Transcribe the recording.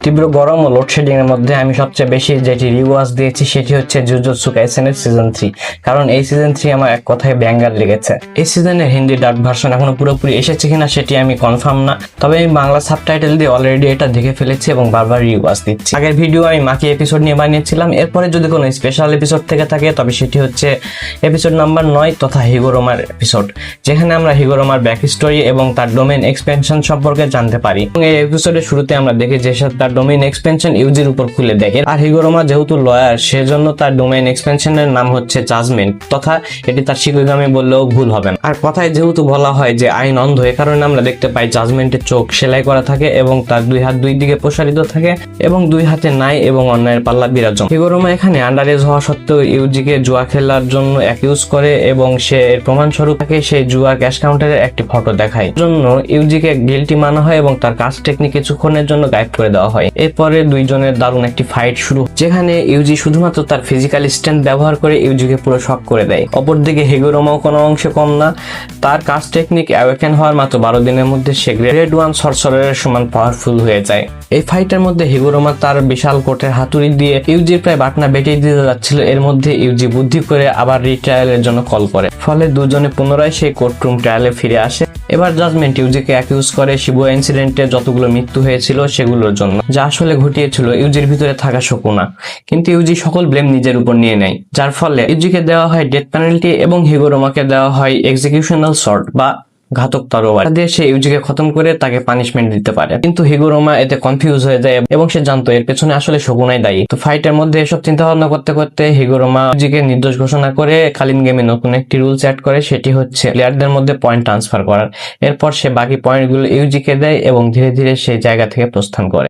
তীব্র গরম ও লোডশেডিং এর মধ্যে আমি সবচেয়ে বেশি যেটি রিওয়াজ দিয়েছি সেটি হচ্ছে জুজুৎসু কাইসেনের সিজন 3। কারণ এই সিজন 3 আমার এক কথায় ব্যাঙ্গার লেগেছে। এই সিজনের হিন্দি ডাব ভার্সন এখনো পুরোপুরি এসেছে কিনা সেটি আমি কনফার্ম না, তবে আমি বাংলা সাবটাইটেল দিয়ে অলরেডি এটা দেখে ফেলেছি এবং বারবার রিওয়াজ দিচ্ছি। আগের ভিডিও আমি মাকি এপিসোড নিয়ে বানিয়েছিলাম, এরপরে যদি কোনো স্পেশাল এপিসোড থেকে থাকে তবে সেটি হচ্ছে এপিসোড নাম্বার 9 তথা হিগোরোমার এপিসোড, যেখানে আমরা হিগোরোমার ব্যাক স্টোরি এবং তার ডোমেন এক্সপেনশন সম্পর্কে জানতে পারি। এবং এই এপিসোডের শুরুতে আমরা দেখি যে তার ডোমেইন এক্সপেনশন ইউজির উপর খুলে দেখে। আর হিগোরোমা যেহেতু লয়ার, সেজন্য তার ডোমেইন এক্সপেনশনের নাম হচ্ছে জাজমেন্ট, তথা এটি তার শিকোগামি বললেও ভুল হবে না। আর কথায় যেহেতু বলা হয় যে আইন অন্ধ, এ কারণে আমরা দেখতে পাই জাজমেন্টের চোখ সেলাই করা থাকে এবং তার দুই হাত দুই দিকে প্রসারিত থাকে এবং দুই হাতে নাই এবং অন্যায়ের পাল্লা বিরাজমান। হিগোরোমা এখানে আন্ডারেজ হওয়া সত্ত্বেও ইউজিকে জুয়া খেলার জন্য অ্যাকিউজ করে এবং সে এর প্রমাণস্বরূপ তাকে সেই জুয়ার ক্যাশ কাউন্টারের একটি ফটো দেখায়। জন্য ইউজিকে গিলটি মানা হয় এবং তার কাজ টেকনিক কিছুক্ষণের জন্য গায়েব করে দেওয়া হয়। এরপরে দুইজনের দারুণ একটি ফাইট শুরু, যেখানে ইউজি শুধুমাত্র তার ফিজিক্যাল স্ট্রেংথ ব্যবহার করে ইউজিকে পুরো শক করে দেয়। অপরদিকে হিগোরোমাও কোনো অংশে কম না, তার কাজ টেকনিক অ্যাওয়েকেন হওয়ার মাত্র 12 দিনের মধ্যে সে গ্রেড 1 সরসরারের সমান পাওয়ারফুল হয়ে যায়। এই ফাইটের মধ্যে হিগোরোমা তার বিশাল কোটের হাতুড়ি দিয়ে ইউজির প্রায় বাটনা বেটে দিতে যাচ্ছিল। এর মধ্যে ইউজি বুদ্ধি করে আবার রিট্রায়ালের জন্য কল করে, ফলে দুজনে পুনরায় সেই কোর্টরুম ট্রায়ালে ফিরে আসে। এবার জাজমেন্ট ইউজিকে অ্যাকিউজ করে শিবুয়া ইনসিডেন্টে যতগুলো মৃত্যু হয়েছিল সেগুলোর জন্য, যা আসলে ঘটিয়েছিল ইউজির ভিতরে থাকা শকুনা। কিন্তু ইউজি সকল ব্লেম নিজের উপর নিয়ে নেয়, যার ফলে ইউজিকে দেওয়া হয় ডেথ পেনাল্টি এবং হিগোরোমাকে দেওয়া হয় এক্সিকিউশনাল শর্ট বা ঘাতক তরোয়ার দিয়ে সে ইউজিকে খতম করে তাকে পানিশমেন্ট দিতে পারে। কিন্তু হিগোরোমা এতে কনফিউজ হয়ে যায় এবং সে জানতো এর পেছনে আসলে শকুনাই দায়ী। তো ফাইটের মধ্যে এসব চিন্তা ভাবনা করতে করতে হিগোরোমা ইউজিকে নির্দোষ ঘোষণা করে কালিন গেমে নতুন একটি রুলস অ্যাড করে, সেটি হচ্ছে প্লেয়ারদের মধ্যে পয়েন্ট ট্রান্সফার করার। এরপর সে বাকি পয়েন্টগুলো ইউজিকে দেয় এবং ধীরে ধীরে সেই জায়গা থেকে প্রস্থান করে।